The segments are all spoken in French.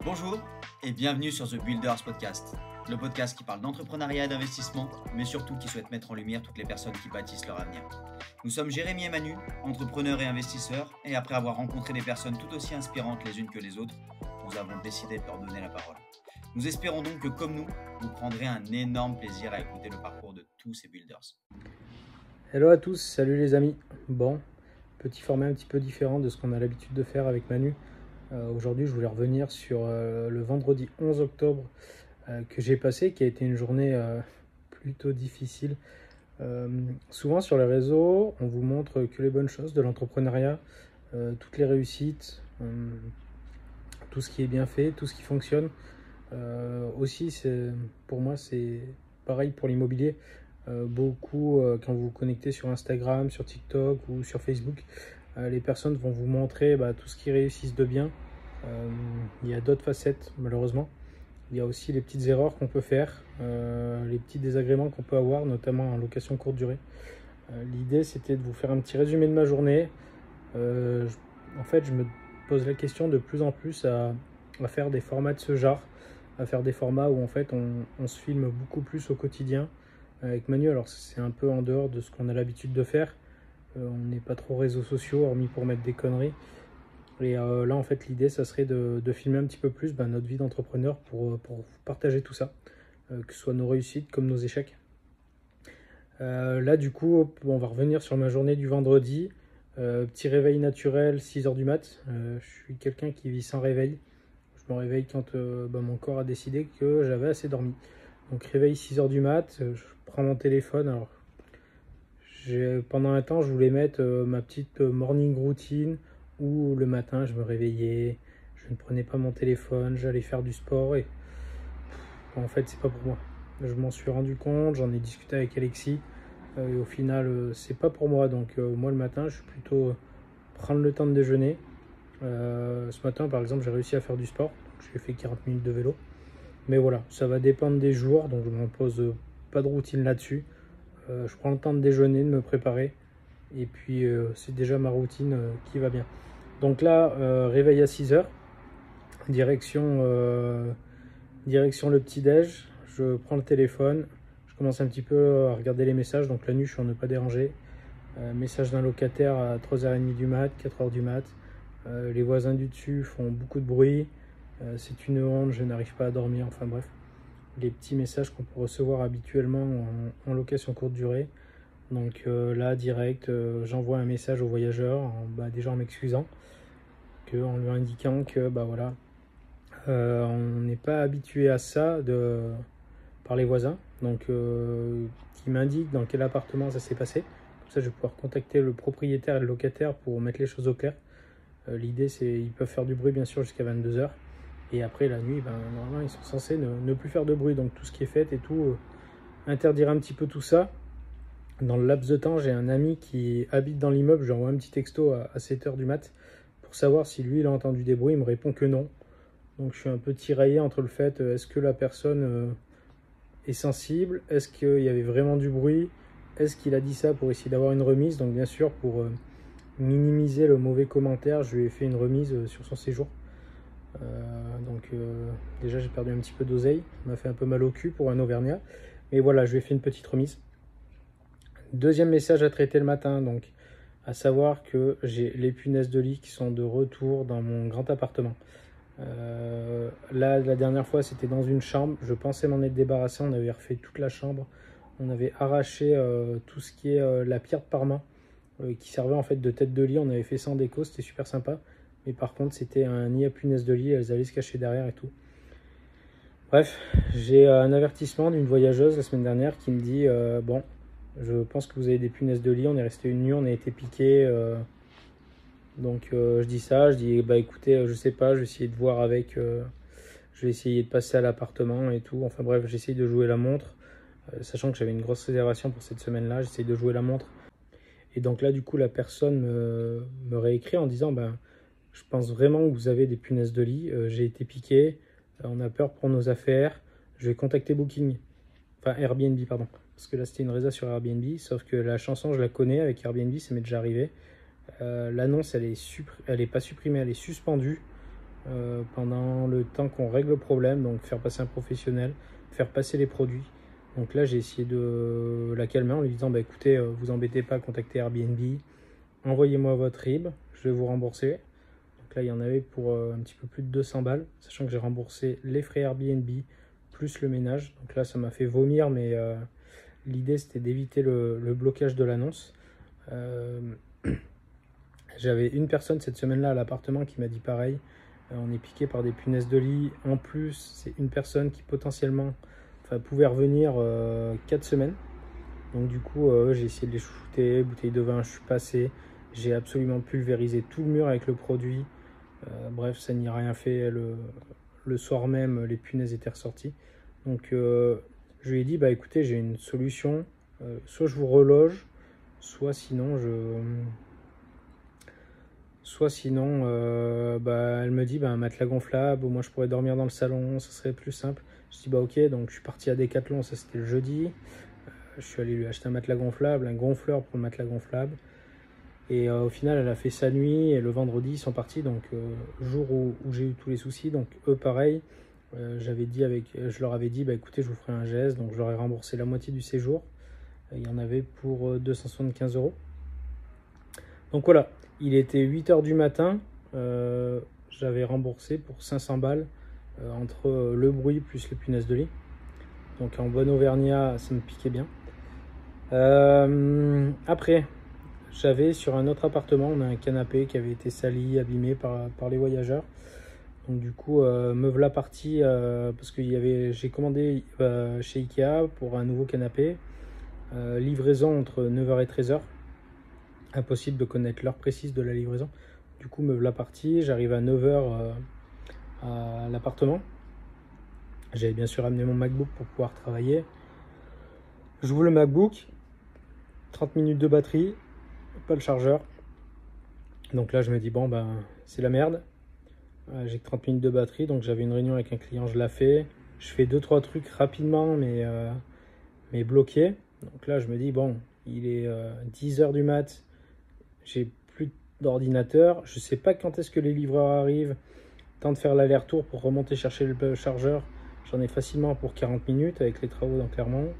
Bonjour et bienvenue sur The Builders Podcast, le podcast qui parle d'entrepreneuriat et d'investissement, mais surtout qui souhaite mettre en lumière toutes les personnes qui bâtissent leur avenir. Nous sommes Jérémy et Manu, entrepreneurs et investisseurs, et après avoir rencontré des personnes tout aussi inspirantes les unes que les autres, nous avons décidé de leur donner la parole. Nous espérons donc que, comme nous, vous prendrez un énorme plaisir à écouter le parcours de tous ces builders. Hello à tous, salut les amis. Bon, petit format un petit peu différent de ce qu'on a l'habitude de faire avec Manu. Aujourd'hui, je voulais revenir sur le vendredi 11 octobre que j'ai passé, qui a été une journée plutôt difficile. Souvent sur les réseaux, on vous montre que les bonnes choses de l'entrepreneuriat, toutes les réussites, tout ce qui est bien fait, tout ce qui fonctionne. Aussi, pour moi, c'est pareil pour l'immobilier. Beaucoup, quand vous vous connectez sur Instagram, sur TikTok ou sur Facebook, les personnes vont vous montrer tout ce qui réussissent de bien. Il y a d'autres facettes, malheureusement. Il y a aussi les petites erreurs qu'on peut faire, les petits désagréments qu'on peut avoir, notamment en location courte durée. L'idée, c'était de vous faire un petit résumé de ma journée. En fait, je me pose la question de plus en plus à faire des formats de ce genre, à faire des formats où en fait on se filme beaucoup plus au quotidien avec Manu. Alors c'est un peu en dehors de ce qu'on a l'habitude de faire. On n'est pas trop réseaux sociaux, hormis pour mettre des conneries. Et là, en fait, l'idée, ça serait de filmer un petit peu plus notre vie d'entrepreneur pour partager tout ça, que ce soit nos réussites comme nos échecs. Là, du coup, on va revenir sur ma journée du vendredi. Petit réveil naturel, 6h du mat. Je suis quelqu'un qui vit sans réveil. Je me réveille quand mon corps a décidé que j'avais assez dormi. Donc, réveil 6h du mat, je prends mon téléphone. Alors, pendant un temps, je voulais mettre ma petite morning routine où le matin, je me réveillais, je ne prenais pas mon téléphone, j'allais faire du sport et en fait, c'est pas pour moi. Je m'en suis rendu compte, j'en ai discuté avec Alexis et au final, c'est pas pour moi. Donc, moi, le matin, je suis plutôt prendre le temps de déjeuner. Ce matin, par exemple, j'ai réussi à faire du sport. J'ai fait 40 minutes de vélo. Mais voilà, ça va dépendre des jours, donc je ne m'impose pas de routine là-dessus. Je prends le temps de déjeuner, de me préparer. Et puis, c'est déjà ma routine qui va bien. Donc là, réveil à 6h, direction le petit-déj, je prends le téléphone, je commence un petit peu à regarder les messages, donc la nuit je suis en ne pas déranger, message d'un locataire à 3h30 du mat, 4h du mat, les voisins du dessus font beaucoup de bruit, c'est une honte, je n'arrive pas à dormir, enfin bref, les petits messages qu'on peut recevoir habituellement en location courte durée. Donc là, direct, j'envoie un message au voyageur, déjà en m'excusant, en lui indiquant que voilà, on n'est pas habitué à ça par les voisins. Donc, qui m'indique dans quel appartement ça s'est passé. Comme ça, je vais pouvoir contacter le propriétaire et le locataire pour mettre les choses au clair. L'idée, c'est qu'ils peuvent faire du bruit, bien sûr, jusqu'à 22h. Et après, la nuit, normalement, ils sont censés ne plus faire de bruit. Donc, tout ce qui est fait et tout, interdire un petit peu tout ça. Dans le laps de temps, j'ai un ami qui habite dans l'immeuble, je lui envoie un petit texto à 7h du mat pour savoir si lui il a entendu des bruits. Il me répond que non. Donc je suis un peu tiraillé entre le fait, est-ce que la personne est sensible, est-ce qu'il y avait vraiment du bruit, est-ce qu'il a dit ça pour essayer d'avoir une remise. Donc bien sûr, pour minimiser le mauvais commentaire, je lui ai fait une remise sur son séjour. Déjà j'ai perdu un petit peu d'oseille, ça m'a fait un peu mal au cul pour un Auvergnat. Mais voilà, je lui ai fait une petite remise. Deuxième message à traiter le matin, donc à savoir que j'ai les punaises de lit qui sont de retour dans mon grand appartement. Là, la dernière fois, c'était dans une chambre. Je pensais m'en être débarrassé. On avait refait toute la chambre. On avait arraché tout ce qui est la pierre de parement qui servait en fait de tête de lit. On avait fait ça en déco, c'était super sympa. Mais par contre, c'était un nid à punaises de lit. Elles allaient se cacher derrière et tout. Bref, j'ai un avertissement d'une voyageuse la semaine dernière qui me dit bon, je pense que vous avez des punaises de lit. On est resté une nuit, on a été piqué. Donc je dis ça, je dis écoutez, je sais pas, je vais essayer de voir avec, je vais essayer de passer à l'appartement et tout. Enfin bref, j'essaye de jouer la montre, sachant que j'avais une grosse réservation pour cette semaine-là, j'essaye de jouer la montre. Et donc là, du coup, la personne me réécrit en disant je pense vraiment que vous avez des punaises de lit, j'ai été piqué, on a peur pour nos affaires, je vais contacter Booking, enfin Airbnb, pardon. Parce que là, c'était une résa sur Airbnb, sauf que la chanson, je la connais avec Airbnb, ça m'est déjà arrivé. L'annonce, elle est pas supprimée, elle est suspendue. pendant le temps qu'on règle le problème, donc faire passer un professionnel, faire passer les produits. Donc là, j'ai essayé de la calmer en lui disant bah, écoutez, vous embêtez pas, contactez Airbnb, envoyez-moi votre RIB, je vais vous rembourser. Donc là, il y en avait pour un petit peu plus de 200 balles, sachant que j'ai remboursé les frais Airbnb plus le ménage. Donc là, ça m'a fait vomir, mais l'idée c'était d'éviter le blocage de l'annonce. J'avais une personne cette semaine-là à l'appartement qui m'a dit pareil. On est piqué par des punaises de lit. En plus, c'est une personne qui potentiellement pouvait revenir 4 semaines. Donc du coup, j'ai essayé de les chouchouter, bouteille de vin, je suis passé. J'ai absolument pulvérisé tout le mur avec le produit. Bref, ça n'y a rien fait. Le soir même, les punaises étaient ressorties. Donc je lui ai dit, bah écoutez, j'ai une solution. Soit je vous reloge, soit sinon elle me dit un matelas gonflable, ou moi je pourrais dormir dans le salon, ça serait plus simple. Je dis bah ok, donc je suis parti à Decathlon, ça c'était le jeudi. Je suis allé lui acheter un matelas gonflable, un gonfleur pour le matelas gonflable. Et au final, elle a fait sa nuit et le vendredi, ils sont partis. Donc, jour où j'ai eu tous les soucis. Donc, eux, pareil, je leur avais dit, bah, écoutez, je vous ferai un geste. Donc, je leur ai remboursé la moitié du séjour. Il y en avait pour 275 €. Donc, voilà, il était 8 h du matin. J'avais remboursé pour 500 balles entre le bruit plus les punaises de lit. Donc, en bon auvergnat, ça me piquait bien. Après, j'avais sur un autre appartement, on a un canapé qui avait été sali, abîmé par les voyageurs. Donc du coup, me voilà parti parce que j'ai commandé chez Ikea pour un nouveau canapé. Livraison entre 9 h et 13 h. Impossible de connaître l'heure précise de la livraison. Du coup, me voilà parti. J'arrive à 9 h à l'appartement. J'avais bien sûr amené mon MacBook pour pouvoir travailler. J'ouvre le MacBook. 30 minutes de batterie. Pas le chargeur. Donc là, je me dis, bon, c'est la merde. J'ai que 30 minutes de batterie, donc j'avais une réunion avec un client, je l'ai fait. Je fais 2-3 trucs rapidement, mais bloqué. Donc là, je me dis, bon, il est 10 h du mat, j'ai plus d'ordinateur. Je sais pas quand est-ce que les livreurs arrivent. Temps de faire l'aller-retour pour remonter chercher le chargeur. J'en ai facilement pour 40 minutes avec les travaux dans Clermont.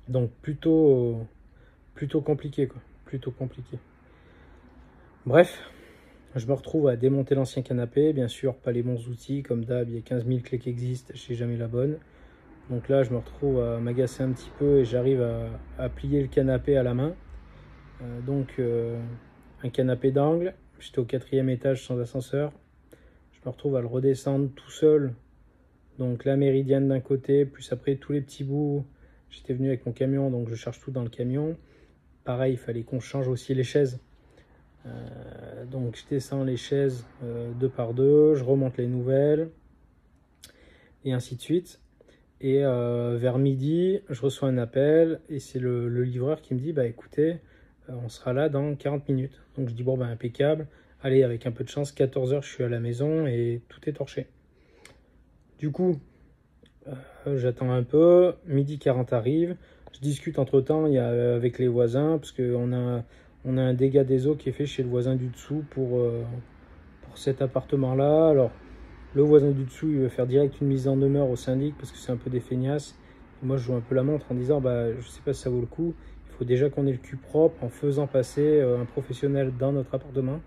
Donc plutôt compliqué, quoi. Plutôt compliqué. Bref, je me retrouve à démonter l'ancien canapé. Bien sûr, pas les bons outils. Comme d'hab, il y a 15 000 clés qui existent. Je sais jamais la bonne. Donc là, je me retrouve à m'agacer un petit peu et j'arrive à plier le canapé à la main. Un canapé d'angle. J'étais au 4e étage sans ascenseur. Je me retrouve à le redescendre tout seul. Donc la méridienne d'un côté, plus après tous les petits bouts. J'étais venu avec mon camion, donc je charge tout dans le camion. Pareil, il fallait qu'on change aussi les chaises. Donc je descends les chaises 2 par 2, je remonte les nouvelles, et ainsi de suite. Et vers midi, je reçois un appel, et c'est le livreur qui me dit, bah écoutez, on sera là dans 40 minutes. Donc je dis, bon, impeccable. Allez, avec un peu de chance, 14 h, je suis à la maison, et tout est torché. Du coup, j'attends un peu, midi 40 arrive, je discute entre temps avec les voisins, parce qu'on a un dégât des eaux qui est fait chez le voisin du dessous pour cet appartement-là. Alors, le voisin du dessous, il veut faire direct une mise en demeure au syndic, parce que c'est un peu des feignasses. Et moi, je joue un peu la montre en disant, je sais pas si ça vaut le coup, il faut déjà qu'on ait le cul propre en faisant passer un professionnel dans notre appartement,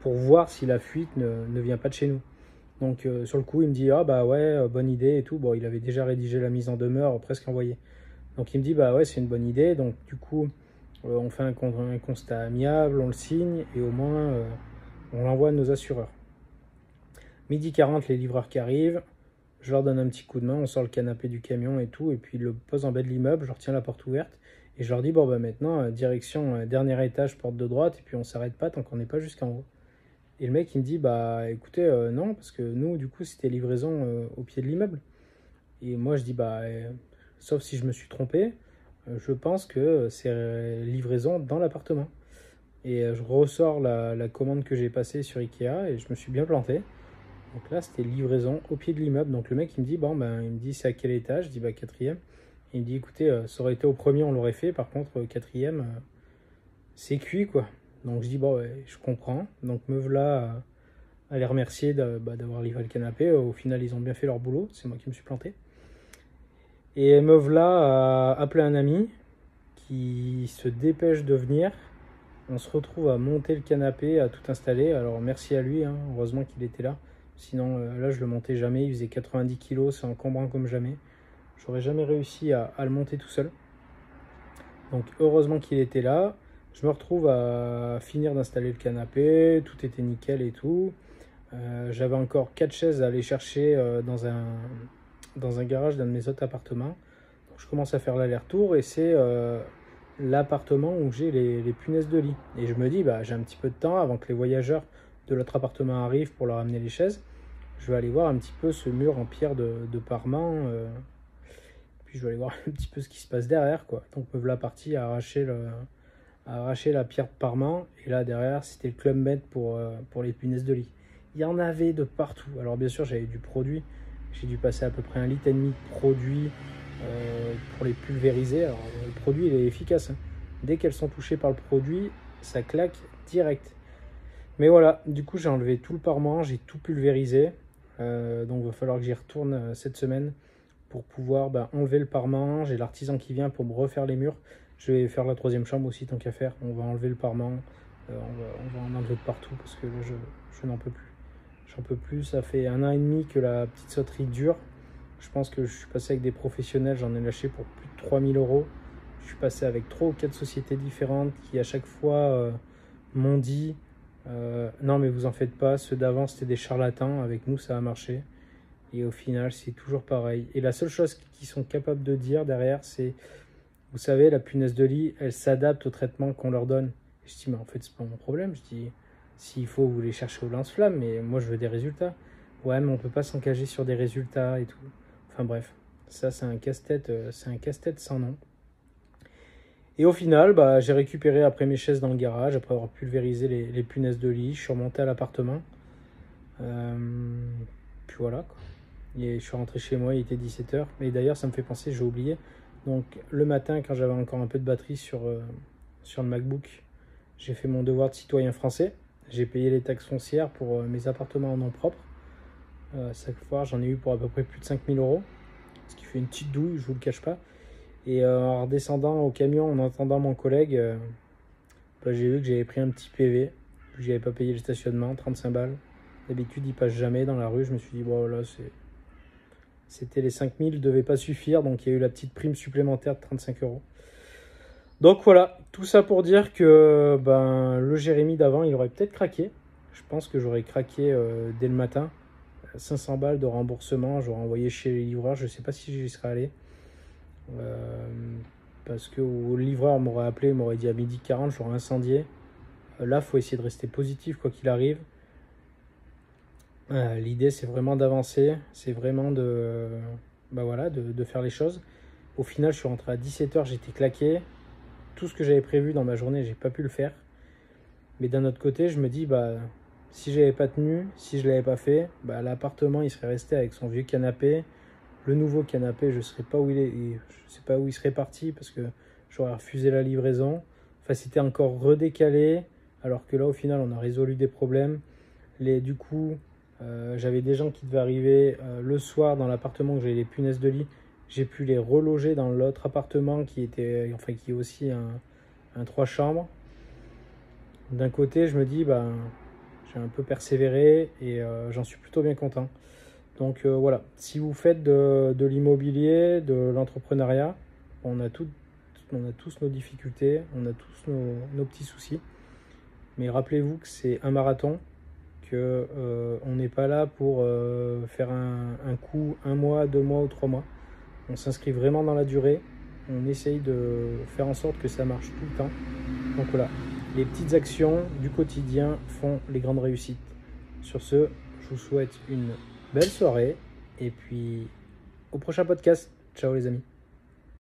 pour voir si la fuite ne vient pas de chez nous. Donc sur le coup, il me dit, bonne idée et tout. Bon, il avait déjà rédigé la mise en demeure, presque envoyé. Donc il me dit, c'est une bonne idée. Donc du coup, on fait un constat amiable, on le signe, et au moins, on l'envoie à nos assureurs. Midi 40, les livreurs qui arrivent, je leur donne un petit coup de main, on sort le canapé du camion et tout, et puis ils le posent en bas de l'immeuble, je retiens la porte ouverte, et je leur dis, maintenant, direction dernier étage, porte de droite, et puis on s'arrête pas tant qu'on n'est pas jusqu'en haut. Et le mec, il me dit, écoutez, non, parce que nous, du coup, c'était livraison au pied de l'immeuble. Et moi, je dis, sauf si je me suis trompé, je pense que c'est livraison dans l'appartement. Et je ressors la commande que j'ai passée sur Ikea, et je me suis bien planté. Donc là, c'était livraison au pied de l'immeuble. Donc le mec, il me dit, il me dit, c'est à quel étage? Je dis, 4e. Il me dit, écoutez, ça aurait été au premier, on l'aurait fait. Par contre, 4e, c'est cuit, quoi. Donc je dis, bon, ouais, je comprends. Donc me voilà à les remercier d'avoir livré le canapé. Au final, ils ont bien fait leur boulot. C'est moi qui me suis planté. Et me voilà à appeler un ami qui se dépêche de venir. On se retrouve à monter le canapé, à tout installer. Alors merci à lui, hein, heureusement qu'il était là. Sinon, là, je le montais jamais. Il faisait 90 kg, c'est encombrant comme jamais. J'aurais jamais réussi à le monter tout seul. Donc heureusement qu'il était là. Je me retrouve à finir d'installer le canapé. Tout était nickel et tout. J'avais encore 4 chaises à aller chercher dans un garage d'un de mes autres appartements. Donc, je commence à faire l'aller-retour et c'est l'appartement où j'ai les punaises de lit. Et je me dis, j'ai un petit peu de temps avant que les voyageurs de l'autre appartement arrivent pour leur amener les chaises. Je vais aller voir un petit peu ce mur en pierre de parement. Puis je vais aller voir un petit peu ce qui se passe derrière, quoi. Donc me voilà parti à arracher la pierre de parement. Et là derrière, c'était le Club Med pour les punaises de lit. Il y en avait de partout. Alors bien sûr, j'avais du produit. J'ai dû passer à peu près 1,5 litre de produit pour les pulvériser. Alors le produit, il est efficace, hein. Dès qu'elles sont touchées par le produit, ça claque direct. Mais voilà, du coup, j'ai enlevé tout le parement, j'ai tout pulvérisé. Donc il va falloir que j'y retourne cette semaine pour pouvoir enlever le parement. J'ai l'artisan qui vient pour me refaire les murs. Je vais faire la 3e chambre aussi, tant qu'à faire. On va enlever le parement. On va en enlever de partout parce que là, je n'en peux plus. J'en peux plus. Ça fait 1 an et demi que la petite sauterie dure. Je pense que je suis passé avec des professionnels. J'en ai lâché pour plus de 3000 €. Je suis passé avec 3 ou 4 sociétés différentes qui à chaque fois m'ont dit non mais vous en faites pas, ceux d'avant c'était des charlatans, avec nous ça a marché. Et au final c'est toujours pareil. Et la seule chose qu'ils sont capables de dire derrière, c'est, vous savez, la punaise de lit, elle s'adapte au traitement qu'on leur donne. Et je dis mais en fait c'est pas mon problème. Je dis s'il faut vous les chercher au lance-flamme, mais moi je veux des résultats. Ouais mais on peut pas s'engager sur des résultats et tout. Enfin bref, ça c'est un casse-tête sans nom. Et au final, j'ai récupéré après mes chaises dans le garage, après avoir pulvérisé les punaises de lit. Je suis remonté à l'appartement. Puis voilà, quoi. Et je suis rentré chez moi, il était 17 h. Et d'ailleurs, ça me fait penser, j'ai oublié. Donc le matin, quand j'avais encore un peu de batterie sur le MacBook, j'ai fait mon devoir de citoyen français. J'ai payé les taxes foncières pour mes appartements en nom propre. Chaque fois, j'en ai eu pour à peu près plus de 5000 €. Ce qui fait une petite douille, je vous le cache pas. Et en redescendant au camion, en entendant mon collègue, j'ai vu que j'avais pris un petit PV. Je n'avais pas payé le stationnement, 35 balles. D'habitude, il passe jamais dans la rue. Je me suis dit, bon, là, c'était les 5000, ne devaient pas suffire. Donc, il y a eu la petite prime supplémentaire de 35 €. Donc, voilà. Tout ça pour dire que le Jérémy d'avant, il aurait peut-être craqué. Je pense que j'aurais craqué dès le matin. 500 balles de remboursement. J'aurais envoyé chez les livreurs. Je ne sais pas si j'y serais allé. Parce que le livreur m'aurait appelé, m'aurait dit à 12h40, j'aurais incendié. Là, il faut essayer de rester positif quoi qu'il arrive. L'idée, c'est vraiment d'avancer, c'est vraiment de faire les choses. Au final, je suis rentré à 17 h, j'étais claqué. Tout ce que j'avais prévu dans ma journée, j'ai pas pu le faire. Mais d'un autre côté, je me dis, si j'avais pas tenu, si je l'avais pas fait, l'appartement, il serait resté avec son vieux canapé. Le nouveau canapé, je ne sais pas où il est, je sais pas où il serait parti parce que j'aurais refusé la livraison. Enfin, c'était encore redécalé, alors que là, au final, on a résolu des problèmes. Du coup, j'avais des gens qui devaient arriver le soir dans l'appartement où j'avais les punaises de lit. J'ai pu les reloger dans l'autre appartement qui est aussi un 3 chambres. D'un côté, je me dis, j'ai un peu persévéré et j'en suis plutôt bien content. Donc voilà, si vous faites de l'immobilier, de l'entrepreneuriat, on a tous nos difficultés, on a tous nos petits soucis. Mais rappelez-vous que c'est un marathon, qu'on n'est pas là pour faire un coup 1 mois, 2 mois ou 3 mois. On s'inscrit vraiment dans la durée, on essaye de faire en sorte que ça marche tout le temps. Donc voilà, les petites actions du quotidien font les grandes réussites. Sur ce, je vous souhaite une belle soirée et puis au prochain podcast. Ciao les amis.